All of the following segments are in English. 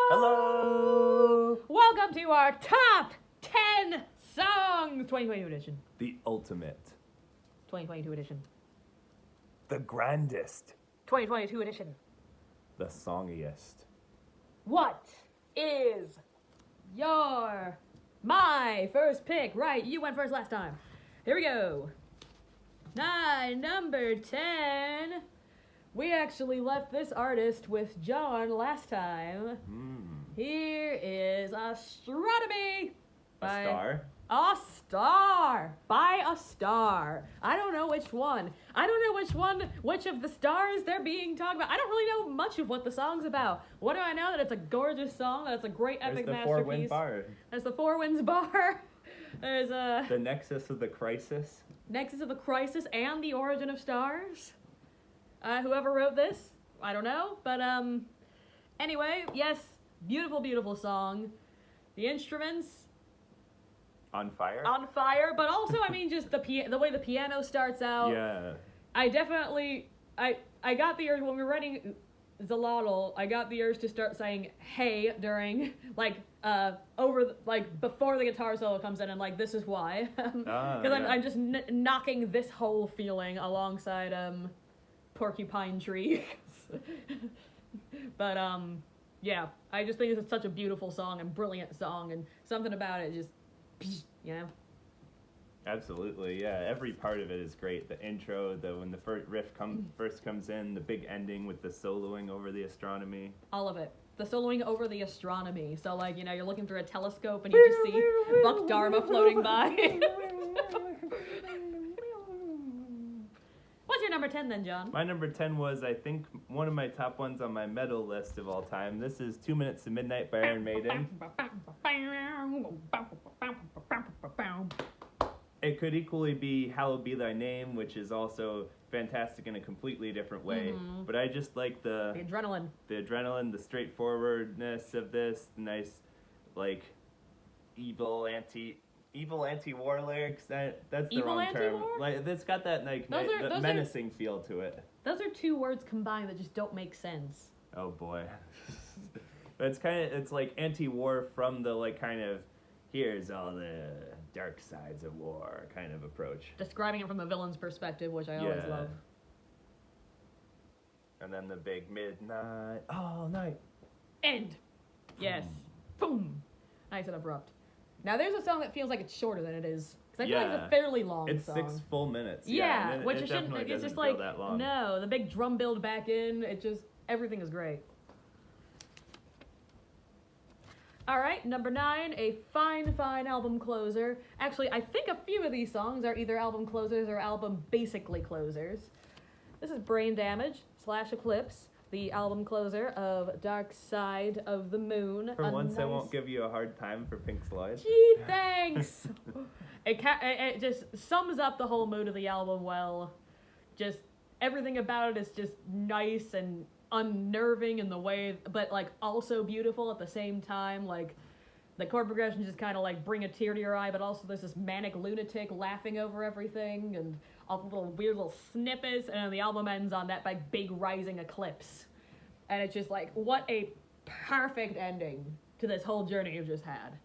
Hello! Welcome to our top 10 songs 2022 edition. The ultimate. 2022 edition. The grandest. 2022 edition. The songiest. What is my first pick? Right, you went first last time. Here we go. Number 10. We actually left this artist with John last time. Here is Astronomy. A Star. By a Star. I don't know which one. Which of the stars they're being talked about. I don't really know much of what the song's about. What do I know? That it's a gorgeous song, that it's a great epic There's the masterpiece. 4-wind bar. There's the 4-winds bar. There's The nexus of the crisis. Nexus of the Crisis and the Origin of Stars. Whoever wrote this, I don't know, but anyway, yes, beautiful, beautiful song. The instruments On fire? on fire, but also, I mean, just the way the piano starts out. Yeah. I definitely, I got the urge when we were writing Zalotl, I got the urge to start saying "hey" during before the guitar solo comes in, and like this is why, because I'm just knocking this whole feeling alongside Porcupine Tree. But yeah, I just think it's such a beautiful song and brilliant song, and something about it just, you know. Absolutely, yeah. Every part of it is great. The intro, when the first riff first comes in, the big ending with the soloing over the astronomy. All of it. The soloing over the astronomy. So, like, you know, you're looking through a telescope and you just see Buck Dharma floating by. What's your number 10 then, John? My number 10 was, I think, one of my top ones on my metal list of all time. This is 2 Minutes to Midnight by Iron Maiden. It could equally be Hallowed Be Thy Name, which is also fantastic in a completely different way. Mm-hmm. But I just like the adrenaline. The adrenaline, the straightforwardness of this, the nice, like, evil anti-war lyrics. That's the evil wrong term. Anti-war? Like, it's got that like menacing feel to it. Those are two words combined that just don't make sense. Oh boy. But it's like anti-war from the like kind of here's all the dark sides of war kind of approach. Describing it from the villain's perspective, which I always love. And then the big midnight, all night. End. Yes. Boom. Nice and abrupt. Now there's a song that feels like it's shorter than it is. Because I feel like it's a fairly long song. It's 6 full minutes. Yeah, and which it shouldn't, definitely it's just doesn't like, feel that long. No, the big drum build back in, everything is great. All right, number 9, a fine, fine album closer. Actually, I think a few of these songs are either album closers or album basically closers. This is Brain Damage / Eclipse, the album closer of Dark Side of the Moon. For once, I won't give you a hard time for Pink Floyd. Gee, thanks! It just sums up the whole mood of the album well. Just everything about it is just nice and unnerving in the way, but like also beautiful at the same time. Like the chord progression just kind of like bring a tear to your eye, but also there's this manic lunatic laughing over everything and all the little weird little snippets, and then the album ends on that like big rising eclipse, and it's just like what a perfect ending to this whole journey you've just had.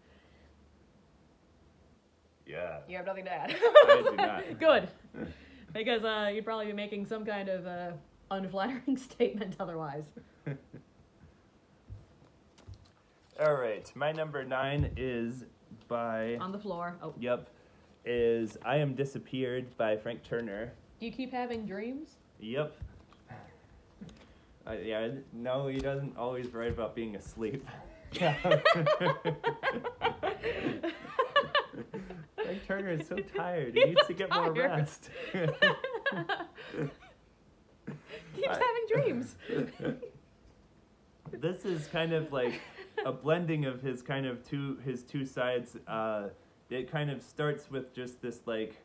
Yeah. You have nothing to add. I do not. Good, because you'd probably be making some kind of unflattering statement otherwise. All right, my number 9 is by... On the floor. Oh. Yep. Is I Am Disappeared by Frank Turner. Do you keep having dreams? Yep. No, he doesn't always write about being asleep. Frank Turner is so tired. He needs to get more rest. Keeps having dreams. This is kind of like a blending of his two sides. It kind of starts with just this like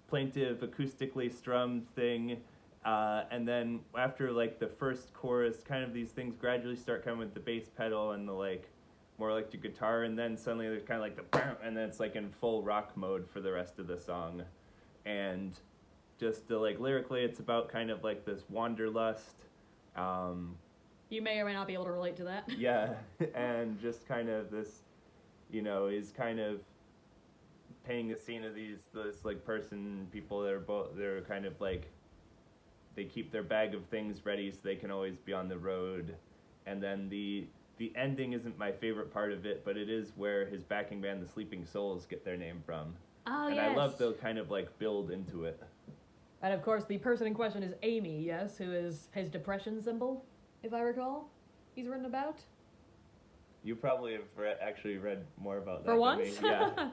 plaintive acoustically strummed thing, and then after like the first chorus, kind of these things gradually start coming with the bass pedal and the like more electric guitar, and then suddenly there's kind of like the bam, and then it's like in full rock mode for the rest of the song. And just like lyrically, it's about kind of like this wanderlust, You may or may not be able to relate to that. Yeah, and just kind of this, is kind of painting a scene of this like people that are they're kind of like, they keep their bag of things ready so they can always be on the road, and then the ending isn't my favorite part of it, but it is where his backing band, the Sleeping Souls, get their name from. Oh, and yes. I love the kind of like build into it. And of course, the person in question is Amy, yes, who is his depression symbol, if I recall. He's written about. You probably have actually read more about that. For once? Than me. Yeah.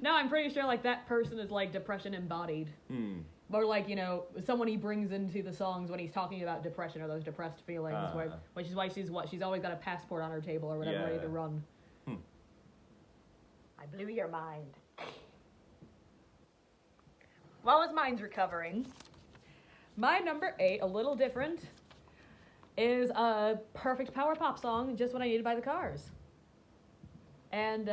No, I'm pretty sure like that person is like depression embodied. Or like, someone he brings into the songs when he's talking about depression or those depressed feelings, which is why she's always got a passport on her table or whatever ready to run. I blew your mind. While his mind's recovering, my number 8, a little different, is a perfect power pop song, Just What I Needed by the Cars. And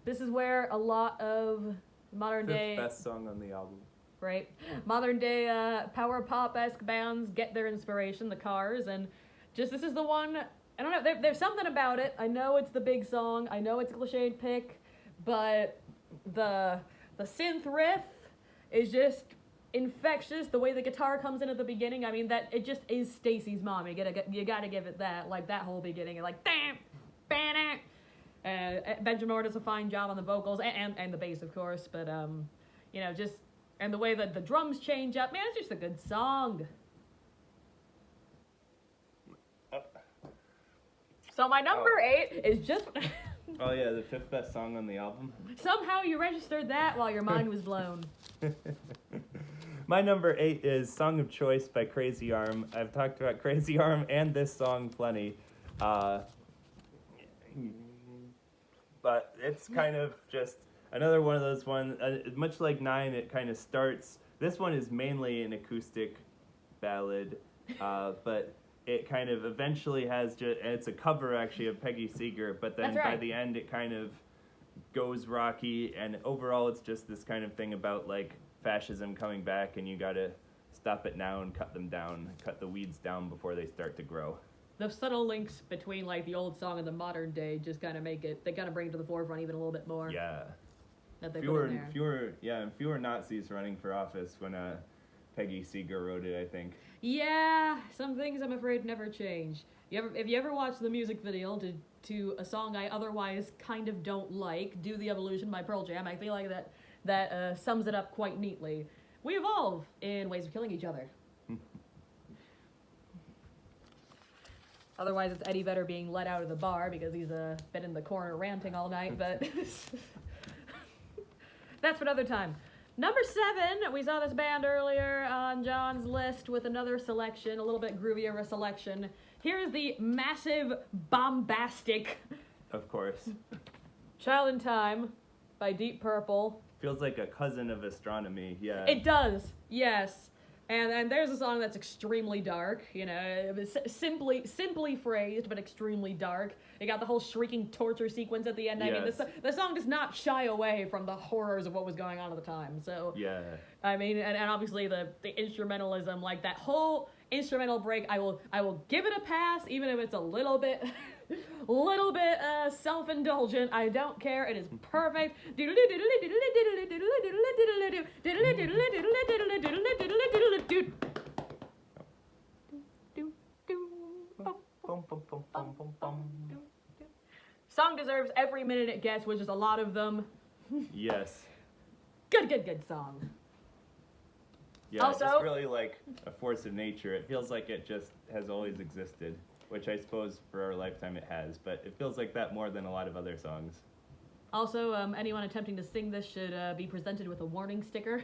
this is where a lot of modern day... best song on the album. Right? Modern day power pop-esque bands get their inspiration, the Cars, and just this is the one... I don't know, there's something about it. I know it's the big song, I know it's a cliched pick, but the synth riff is just infectious. The way the guitar comes in at the beginning, I mean, that it just is Stacy's mom. You gotta give it that. Like that whole beginning, like damn, bam. Benjamin Moore does a fine job on the vocals and the bass, of course. But just and the way that the drums change up, man, it's just a good song. So my number 8 is just. Oh yeah, the 5th best song on the album. Somehow you registered that while your mind was blown. My number 8 is Song of Choice by Crazy Arm. I've talked about Crazy Arm and this song plenty. But it's kind of just another one of those ones, much like 9, it kind of starts, this one is mainly an acoustic ballad, but it kind of eventually has and it's a cover actually of Peggy Seeger, but then by the end it kind of goes rocky, and overall it's just this kind of thing about like fascism coming back, and you gotta stop it now and cut the weeds down before they start to grow. The subtle links between like the old song and the modern day just kind of make it, they kind of bring it to the forefront even a little bit more. Yeah. That they put in there. Fewer Nazis running for office when Peggy Seeger wrote it, I think. Yeah, some things I'm afraid never change. If you ever watch the music video to a song I otherwise kind of don't like, Do the Evolution by Pearl Jam, I feel like that sums it up quite neatly. We evolve in ways of killing each other. Otherwise, it's Eddie Vedder being let out of the bar because he's been in the corner ranting all night, but that's for another time. Number 7, we saw this band earlier on John's list with another selection, a little bit groovier of a selection. Here's the massive, bombastic... Of course. Child in Time by Deep Purple. Feels like a cousin of Astronomy, yeah. It does, yes. And there's a song that's extremely dark, simply phrased, but extremely dark. You got the whole shrieking torture sequence at the end. Yes. I mean, the song does not shy away from the horrors of what was going on at the time. So yeah. I mean, and obviously the instrumentalism, like that whole instrumental break, I will give it a pass, even if it's a little bit self-indulgent. I don't care. It is perfect. Song deserves every minute it gets, which is a lot of them. Yes. Good song. Yeah, Also, it's just really like a force of nature. It feels like it just has always existed, which I suppose for our lifetime it has, but it feels like that more than a lot of other songs. Also, anyone attempting to sing this should be presented with a warning sticker.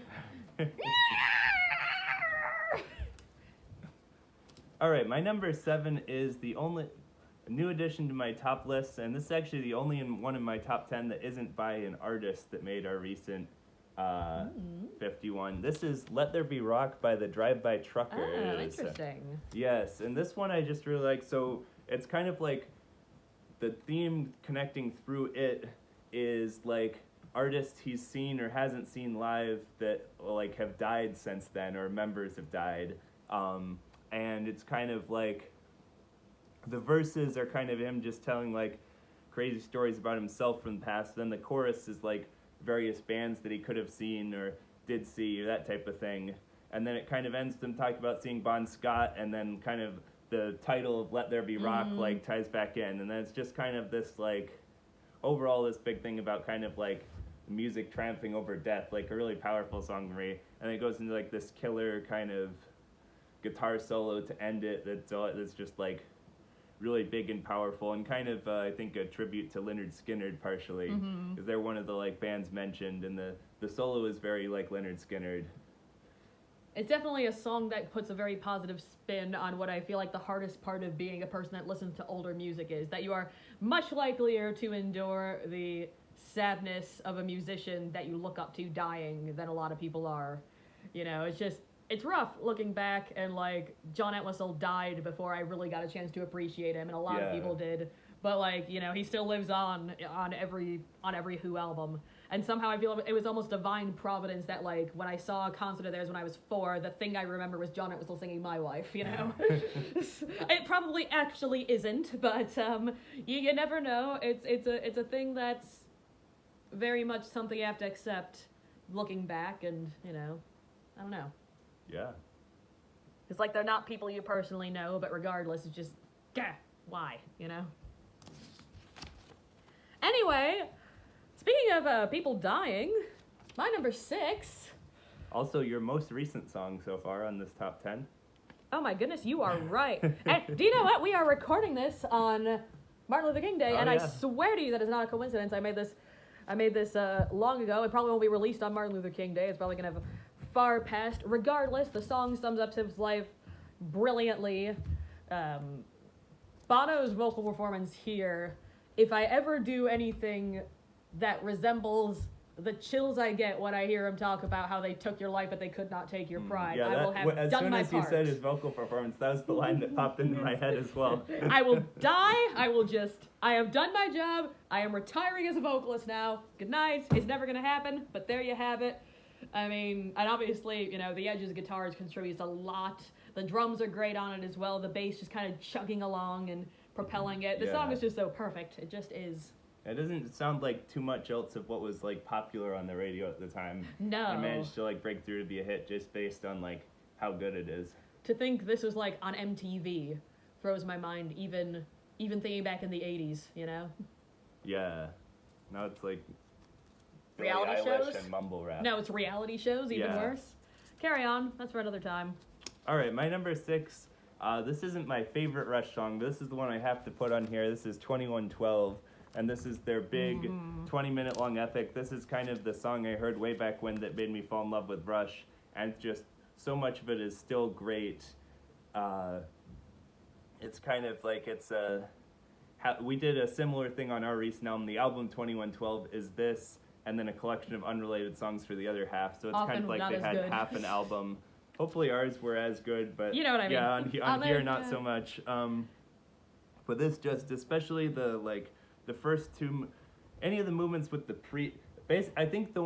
All right, my number 7 is the only new addition to my top list, and this is actually the only one in my top 10 that isn't by an artist that made our recent 51. This is Let There Be Rock by the DriveBy Trucker. Oh, interesting. Yes, and this one I just really like. So it's kind of like the theme connecting through it is like artists he's seen or hasn't seen live that like have died since then, or members have died. And it's kind of like the verses are kind of him just telling like crazy stories about himself from the past. Then the chorus is like various bands that he could have seen or did see or that type of thing. And then it kind of ends with him talking about seeing Bon Scott, and then kind of the title of Let There Be Rock like ties back in. And then it's just kind of this like overall this big thing about kind of like music triumphing over death, like a really powerful song to me. And it goes into like this killer kind of guitar solo to end it that's just like really big and powerful, and kind of I think a tribute to Lynyrd Skynyrd partially, because they're one of the like bands mentioned, and the solo is very like Lynyrd Skynyrd. It's definitely a song that puts a very positive spin on what I feel like the hardest part of being a person that listens to older music is, that you are much likelier to endure the sadness of a musician that you look up to dying than a lot of people are. You know, it's rough looking back, and like John Entwistle died before I really got a chance to appreciate him, and a lot of people did. But like, you know, he still lives on every Who album. And somehow I feel it was almost divine providence that like when I saw a concert of theirs when I was 4, the thing I remember was John Entwistle singing My Wife, you know? It probably actually isn't, but you never know. It's a thing that's very much something you have to accept looking back, and, you know, I don't know. Yeah. It's like they're not people you personally know, but regardless, it's just, why, you know? Anyway, speaking of people dying, my number 6. Also, your most recent song so far on this top 10. Oh my goodness, you are right. And do you know what? We are recording this on Martin Luther King Day, and I swear to you that is not a coincidence. I made this long ago. It probably won't be released on Martin Luther King Day. It's probably going to have far past. Regardless, the song sums up his life brilliantly. Bono's vocal performance here, if I ever do anything that resembles the chills I get when I hear him talk about how they took your life but they could not take your pride, I will have done my part. As soon as you said his vocal performance, that was the line that popped into my head as well. I will die. I have done my job. I am retiring as a vocalist now. Good night. It's never going to happen, but there you have it. I mean, and obviously, you know, the Edge's guitars contributes a lot. The drums are great on it as well. The bass just kind of chugging along and propelling it. The song is just so perfect. It just is. It doesn't sound like too much else of what was like popular on the radio at the time. No. I managed to like break through to be a hit just based on like how good it is. To think this was like on MTV throws my mind even thinking back in the 80s, you know? Yeah. Now it's like reality shows and mumble rap. No, it's reality shows, even worse. Carry on. That's for another time. All right, my number 6. This isn't my favorite Rush song, but this is the one I have to put on here. This is 2112, and this is their big 20-minute long epic. This is kind of the song I heard way back when that made me fall in love with Rush, and just so much of it is still great. It's kind of like we did a similar thing on our recent album. The album 2112 is this, and then a collection of unrelated songs for the other half. So it's often kind of like they had good. Half an album. Hopefully ours were as good, but you know what I mean. Yeah, on here not so much. But this just, especially the first two, any of the movements with the I think the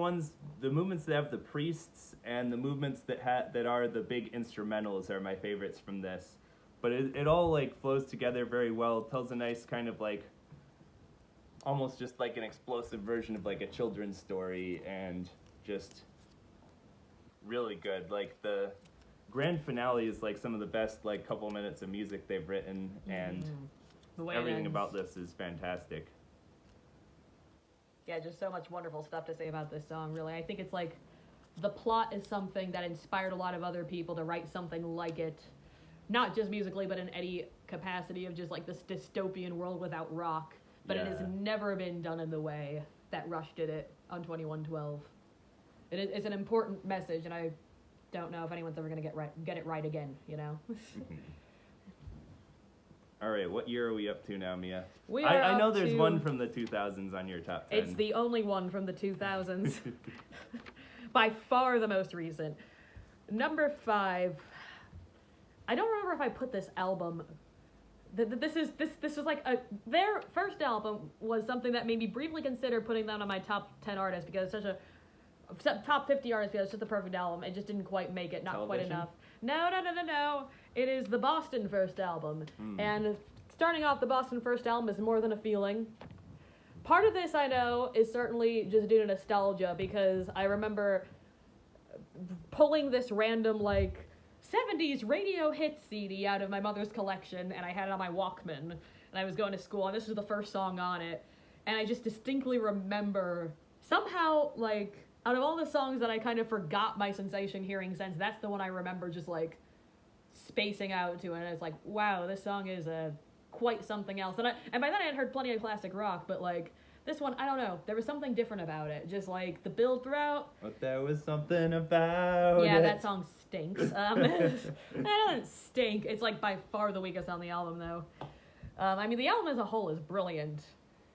movements that have the priests and the movements that are the big instrumentals are my favorites from this. But it all like flows together very well. It tells a nice kind of like almost just like an explosive version of like a children's story, and just really good. Like the grand finale is like some of the best like couple minutes of music they've written, and everything about this is fantastic. Yeah, just so much wonderful stuff to say about this song, really. I think it's like the plot is something that inspired a lot of other people to write something like it, not just musically, but in any capacity of just like this dystopian world without rock. But it has never been done in the way that Rush did it on 2112. It's an important message, and I don't know if anyone's ever going to get it right again, you know? All right, what year are we up to now, Mia? I know there's one from the 2000s on your top 10. It's the only one from the 2000s. By far the most recent. Number 5. I don't remember if I put this album. This was like their first album was something that made me briefly consider putting them on my top 10 artists, because it's such a top 50 artists, because it's just the perfect album. It just didn't quite make it, not Television? quite enough. No. It is the Boston first album, and starting off the Boston First album is More Than a Feeling. Part of this I know is certainly just due to nostalgia, because I remember pulling this random, like, 70s radio hit CD out of my mother's collection, and I had it on my Walkman, and I was going to school, and this was the first song on it, and I just distinctly remember, somehow, like, out of all the songs that I kind of forgot my sensation hearing sense, that's the one I remember just, like, spacing out to, and it's like, wow, this song is quite something else. And by then I had heard plenty of classic rock, but, like, this one, I don't know, there was something different about it. Just, like, the build throughout. But there was something about Yeah, it. that song stinks. It doesn't stink. It's, like, by far the weakest on the album, though. I mean, the album as a whole is brilliant.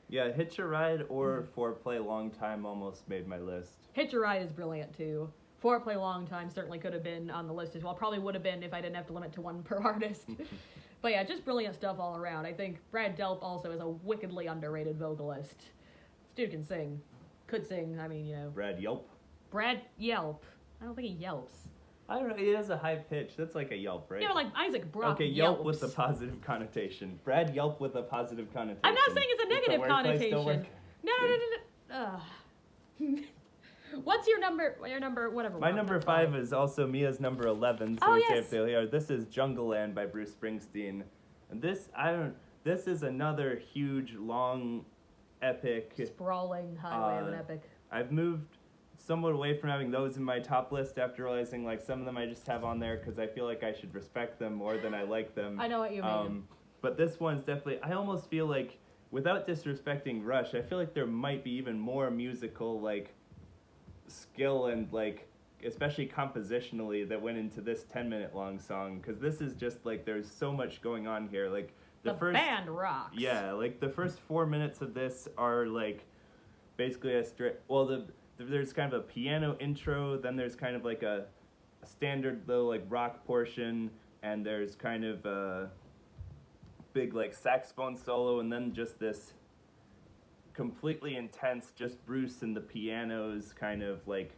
Yeah, Hitch a Ride or Foreplay Long Time almost made my list. Hitch a Ride is brilliant, too. Foreplay Long Time certainly could have been on the list as well. Probably would have been if I didn't have to limit to one per artist. But yeah, just brilliant stuff all around. I think Brad Delp also is a wickedly underrated vocalist. This dude can sing. Could sing, I mean, you know. Brad Yelp. Brad Yelp. I don't think he yelps. I don't know, he has a high pitch. That's like a yelp, right? Yeah, but like Isaac Brock Okay, yelps. Yelp with a positive connotation. Brad Yelp with a positive connotation. I'm not saying it's a Does the negative wordplay still connotation. work? No. What's your number, whatever. My number 5 is also Mia's number 11, so Oh, we say yes. if they are. This is Jungle Land by Bruce Springsteen. And this is another huge, long, epic. Sprawling highway of an epic. I've moved somewhat away from having those in my top list after realizing, like, some of them I just have on there because I feel like I should respect them more than I like them. I know what you mean. But this one's definitely, I almost feel like, without disrespecting Rush, I feel like there might be even more musical, like, skill and, like, especially compositionally that went into this 10-minute long song, because this is just, like, there's so much going on here. Like, the first band rocks. Yeah, like, the first 4 minutes of this are, like, basically there's kind of a piano intro, then there's kind of like a standard little, like, rock portion, and there's kind of a big, like, saxophone solo, and then just this completely intense, just Bruce and the pianos kind of, like,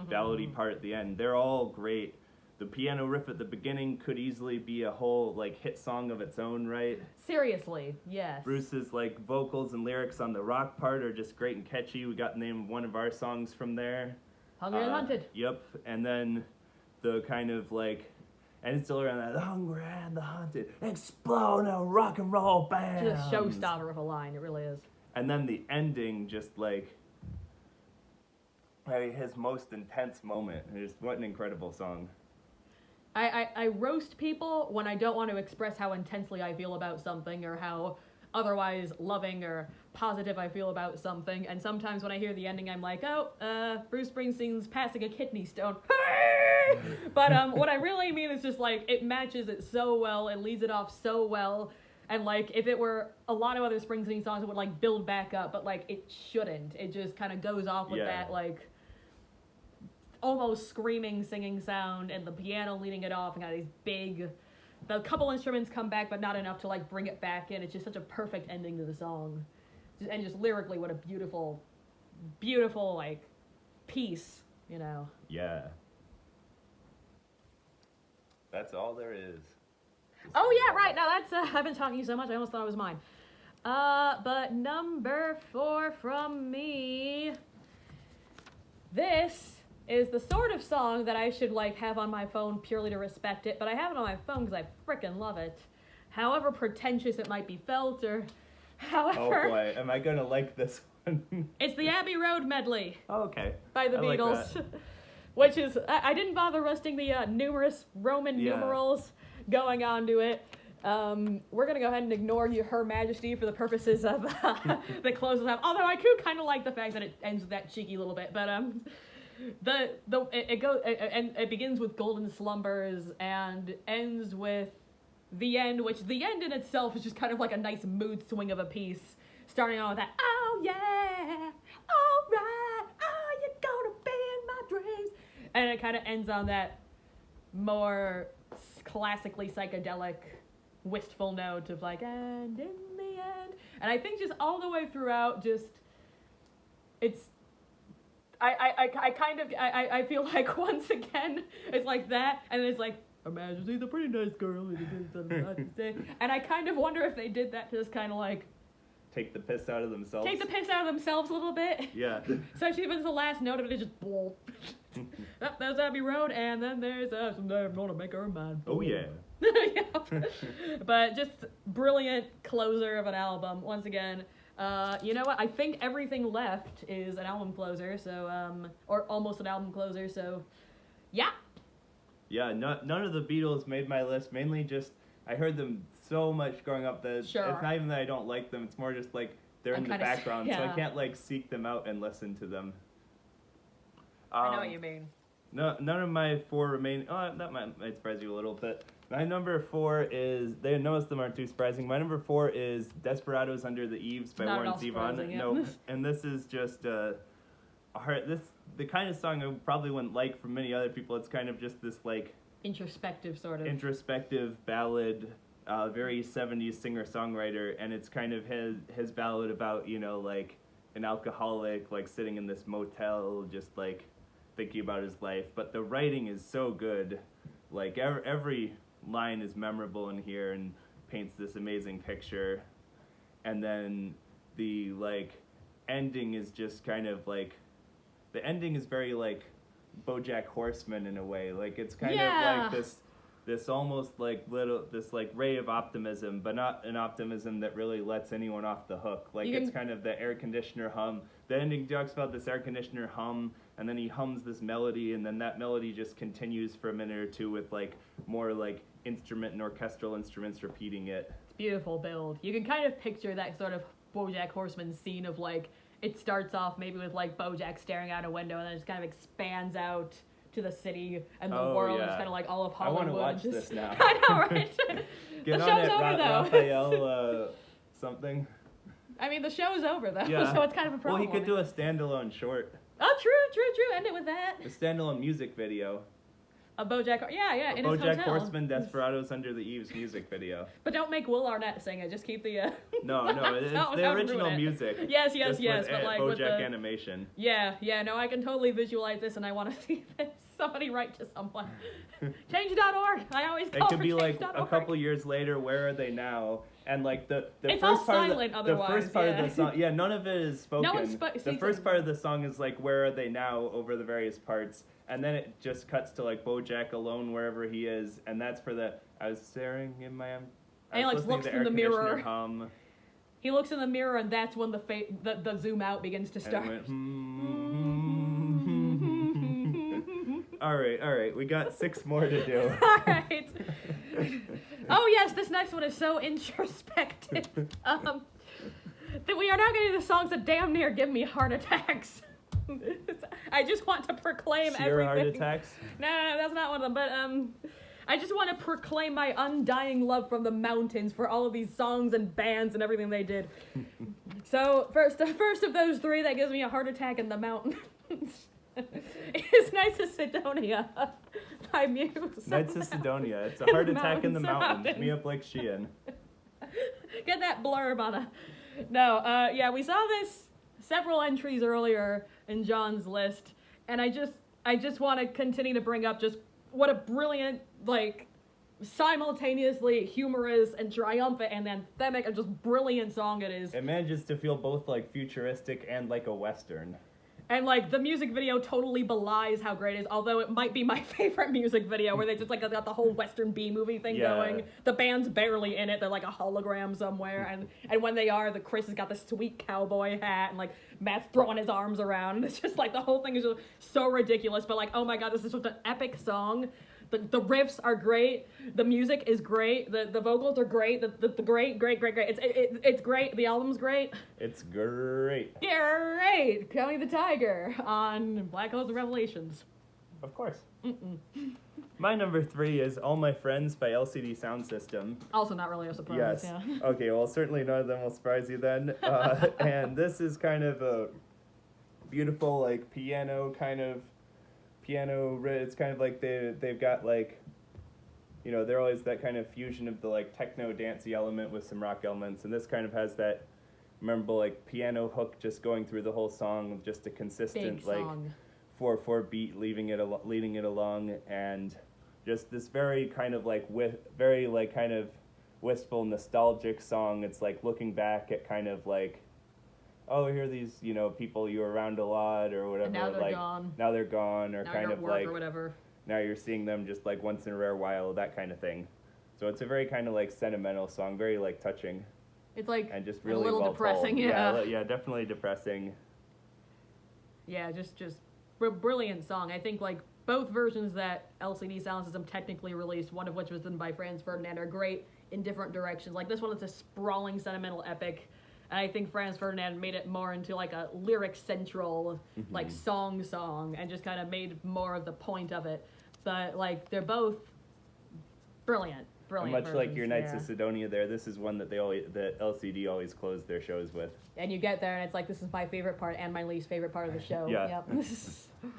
ballady part at the end. They're all great. The piano riff at the beginning could easily be a whole, like, hit song of its own, right? Seriously, yes. Bruce's, like, vocals and lyrics on the rock part are just great and catchy. We got the name of one of our songs from there. Hungry and Hunted. Yep. And then the kind of, like, and it's still around that, the Hungry and the Hunted, explode a rock and roll band. Just a showstopper of a line, it really is. And then the ending, just, like, his most intense moment. Just, what an incredible song. I roast people when I don't want to express how intensely I feel about something or how otherwise loving or positive I feel about something, and sometimes when I hear the ending I'm like, Bruce Springsteen's passing a kidney stone. But what I really mean is just, like, it matches it so well, it leads it off so well, and, like, if it were a lot of other Springsteen songs it would, like, build back up, but, like, it shouldn't. It just kind of goes off with that, like, almost screaming singing sound, and the piano leading it off, and got these big, the couple instruments come back but not enough to, like, bring it back in. It's just such a perfect ending to the song, and just lyrically what a beautiful like piece, you know. Yeah, that's all there is. Oh yeah, right. Now that's I've been talking so much I almost thought it was mine. But number 4 from me, this is the sort of song that I should, like, have on my phone purely to respect it, but I have it on my phone because I frickin' love it. However pretentious it might be felt, or however... Oh boy, am I gonna like this one? It's the Abbey Road medley. Oh, okay. By the I Beatles. Like Which is, I didn't bother listing the numerous Roman numerals going on to it. We're going to go ahead and ignore Her Majesty for the purposes of the closes out. Although I do kind of like the fact that it ends with that cheeky little bit, but it begins with Golden Slumbers and ends with the end, which the end in itself is just kind of like a nice mood swing of a piece, starting on with that, oh yeah, all right, oh, you're gonna be in my dreams, and it kind of ends on that more classically psychedelic, wistful note of, like, and in the end, and I think just all the way throughout, just, it's, I feel like once again, it's like that, and it's like, Her Majesty's a pretty nice girl. And I kind of wonder if they did that to just kind of like Take the piss out of themselves. take the piss out of themselves a little bit. Yeah. Especially if it's the last note of it, it's just bull. Oh, there's Abbey Road, and then there's someday I'm gonna make her mine. Oh yeah. Yeah. But just brilliant closer of an album. Once again, you know what? I think Everything Left is an album closer, so or almost an album closer. So, yeah. Yeah. None of the Beatles made my list. Mainly just I heard them so much growing up that Sure. it's not even that I don't like them. It's more just like they're in the background, so I can't like seek them out and listen to them. I know what you mean. No, none of my four remain. Oh, that might surprise you a little bit. My number 4 is. They notice them aren't too surprising. My number 4 is "Desperadoes Under the Eaves" by Warren Zevon. Yeah. No, and this is just a heart. The kind of song I probably wouldn't like from many other people. It's kind of just this like Introspective sort of. introspective ballad, very 70s singer-songwriter, and it's kind of his ballad about, you know, like an alcoholic like sitting in this motel just like thinking about his life. But the writing is so good. Like every line is memorable in here and paints this amazing picture. And then the like ending is just kind of like, the ending is very like BoJack Horseman in a way. Like it's kind of like this almost like this like ray of optimism, but not an optimism that really lets anyone off the hook. Like it's kind of the air conditioner hum. The ending talks about this air conditioner hum, and then he hums this melody, and then that melody just continues for a minute or two with like more like instrument and orchestral instruments repeating it. It's beautiful build. You can kind of picture that sort of BoJack Horseman scene of like, it starts off maybe with like BoJack staring out a window, and then it just kind of expands out to the city and the world. Yeah. It's kind of like all of Hollywood. I want to watch this now. I know, right? Get the on show's it, over though. Raphael something. I mean, the show's over though, Yeah. so it's kind of a problem. Well, he could do a standalone short. Oh, true. End it with that. A standalone music video. A BoJack, yeah, in his BoJack hotel. Horseman, Desperadoes Under the Eaves music video. But don't make Will Arnett sing it. Just keep the. No, it's the original music. Yes, just but like BoJack with the animation. Yeah, no, I can totally visualize this, and I want to see this. Somebody write to someone. Change.org. I always call It could for be like change.org. a couple years later. Where are they now? And like the it's first all part silent of the otherwise, first part of the song, yeah, none of it is spoken. No one's the first part of the song is like, where are they now, over the various parts, and then it just cuts to like BoJack alone wherever he is, and that's for the I was staring in my and he like looks in the mirror. Hum, he looks in the mirror, and that's when the zoom out begins to start. All right, we got 6 more to do. All right. Oh yes, this next one is so introspective. That we are now getting the songs that damn near give me heart attacks. I just want to proclaim Sheer everything. heart attacks? No, that's not one of them. But I just want to proclaim my undying love from the mountains for all of these songs and bands and everything they did. So first of those 3 that gives me a heart attack in the mountains is Knights of Sidonia by Muse. Knights of Sidonia. It's a heart attack in the mountains. Mia Blake Sheehan. Get that blurb on a. No, yeah, we saw this several entries earlier in John's list, and I just want to continue to bring up just what a brilliant, like, simultaneously humorous and triumphant and anthemic and just brilliant song it is. It manages to feel both like futuristic and like a western. And like the music video totally belies how great it is, although it might be my favorite music video where they just like got the whole Western B-movie thing going. The band's barely in it, they're like a hologram somewhere, and when they are, the Chris has got this sweet cowboy hat and like Matt's throwing his arms around, and it's just like the whole thing is just so ridiculous, but like, oh my god, this is such an epic song. The riffs are great, the music is great, the vocals are great, the great. It's great, the album's great. It's great. Great! County the Tiger on Black Holes and Revelations. Of course. My number 3 is All My Friends by LCD Sound System. Also not really a surprise, yes. yeah. Okay, well, certainly none of them will surprise you then. And this is kind of a beautiful, like, it's kind of like they've got, like, you know, they're always that kind of fusion of the, like, techno dancey element with some rock elements, and this kind of has that memorable, like, piano hook just going through the whole song with just a consistent, like, 4/4 beat leading it along, and just this very kind of like very like kind of wistful, nostalgic song. It's like looking back at kind of like, oh, here are these, you know, people you were around a lot or whatever. And now they're like, gone. Now they're gone, or now kind you're of at work like or whatever. now you're seeing them just like once in a rare while, that kind of thing. So it's a very kind of like sentimental song, very like touching. It's like and just really a little well depressing, told. yeah. Definitely depressing. Yeah, just brilliant song. I think like both versions that LCD Sound System technically released, one of which was done by Franz Ferdinand, are great in different directions. Like this one is a sprawling sentimental epic, and I think Franz Ferdinand made it more into like a lyric central like song, and just kind of made more of the point of it. But like they're both brilliant. And much like your Knights of Sidonia there, this is one that that LCD always closed their shows with. And you get there and it's like, this is my favorite part and my least favorite part of the show. Yeah. Yep.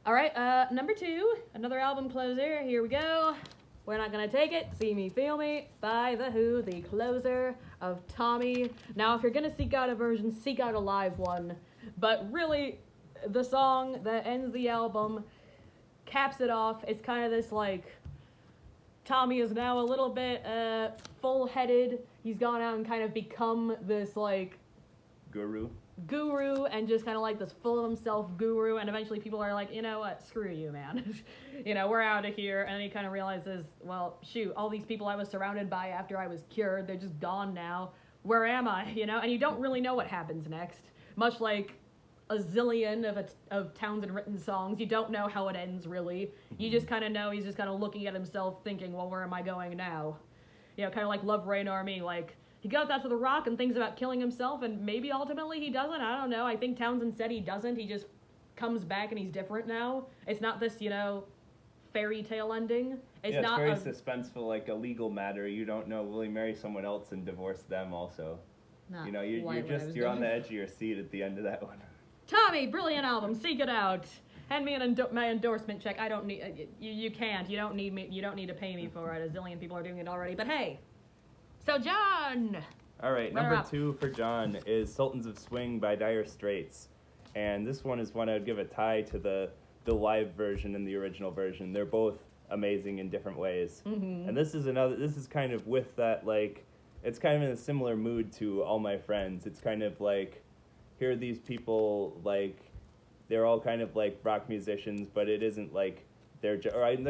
All right, number 2, another album closer. Here we go. We're Not Gonna Take It, See Me, Feel Me, by The Who, the closer of Tommy. Now, if you're gonna seek out a version, seek out a live one. But really, the song that ends the album caps it off. It's kind of this like, Tommy is now a little bit full-headed. He's gone out and kind of become this like Guru and just kind of like this full of himself guru, and eventually people are like, you know what, screw you, man. You know, we're out of here. And then he kind of realizes, well, shoot, all these people I was surrounded by after I was cured, they're just gone now. Where am I? You know, and you don't really know what happens next. Much like a zillion of Townsend written songs, you don't know how it ends really. You just kind of know he's just kind of looking at himself thinking, well, where am I going now? You know, kind of like Love Rain Army, like he goes out to the rock and thinks about killing himself, and maybe ultimately he doesn't. I don't know. I think Townsend said he doesn't. He just comes back and he's different now. It's not this, you know, fairy tale ending. It's not very suspenseful, like a legal matter. You don't know, will he marry someone else and divorce them also? You know, you're on the edge of your seat at the end of that one. Tommy, brilliant album. Seek it out. Hand me my endorsement check. I don't need you can't. You don't need me. You don't need to pay me for it. A zillion people are doing it already. But hey, so John. All right, number 2 for John is Sultans of Swing by Dire Straits, and this one is one I'd give a tie to the live version and the original version. They're both amazing in different ways, and this is kind of with that, like, it's kind of in a similar mood to All My Friends. It's kind of like, here are these people, like, they're all kind of like rock musicians, but it isn't like they're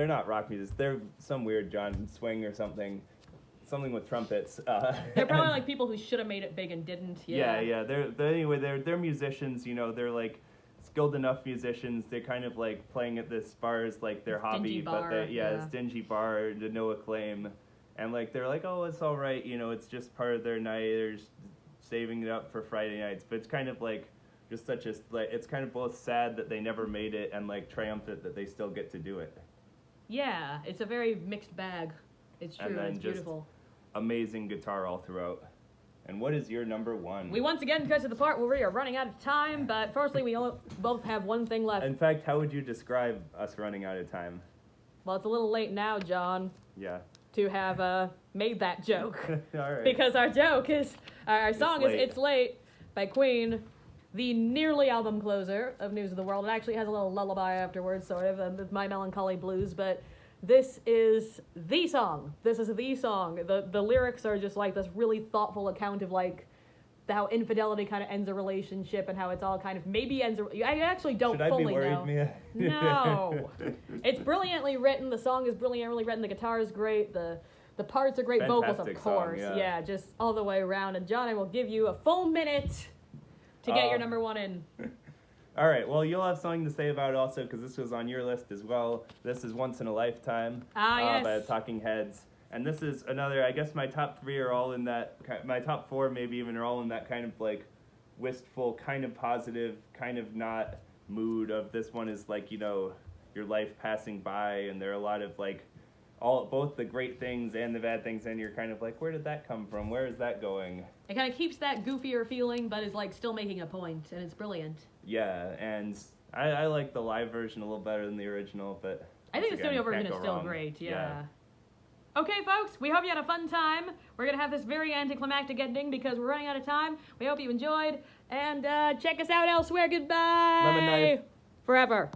not rock musicians. They're some weird John Swing or something with trumpets. They're probably like people who should have made it big and didn't. Yeah. They're musicians. You know, they're like skilled enough musicians. They're kind of like playing at this bar as like their hobby, but this dingy bar to no acclaim, and like they're like, oh, it's all right. You know, it's just part of their night. They're just saving it up for Friday nights. But it's kind of like just such a like, it's kind of both sad that they never made it and like triumphant that they still get to do it. Yeah, it's a very mixed bag. It's true. And then it's beautiful. Amazing guitar all throughout. And what is your number 1? We once again got to the part where we are running out of time, but firstly, we both have one thing left. In fact, how would you describe us running out of time? Well, it's a little late now, John. Yeah. To have made that joke. All right. Because our joke is, our song is It's Late by Queen, the nearly album closer of News of the World. It actually has a little lullaby afterwards, sort of, My Melancholy Blues, but this is the song. This is the song. The lyrics are just like this really thoughtful account of like how infidelity kind of ends a relationship and how it's all kind of maybe ends. I actually don't fully know. Should I be worried, Mia? No, it's brilliantly written. The song is brilliantly written. The guitar is great. The parts are great. Fantastic vocals, of course. Song, yeah, just all the way around. And John, I will give you a full minute to get your number 1 in. All right, well, you'll have something to say about it also, because this was on your list as well. This is Once in a Lifetime Yes. by the Talking Heads. And this is another, I guess my top 3 are all in that, my top 4 maybe even are all in that kind of like wistful, kind of positive, kind of not mood of this one is like, you know, your life passing by, and there are a lot of like, both the great things and the bad things, and you're kind of like, where did that come from? Where is that going? It kind of keeps that goofier feeling, but is like still making a point, and it's brilliant. Yeah, and I like the live version a little better than the original, but I think the studio version is still great, yeah. Okay, folks, we hope you had a fun time. We're going to have this very anticlimactic ending because we're running out of time. We hope you enjoyed, and check us out elsewhere. Goodbye! Lemon knife. Forever.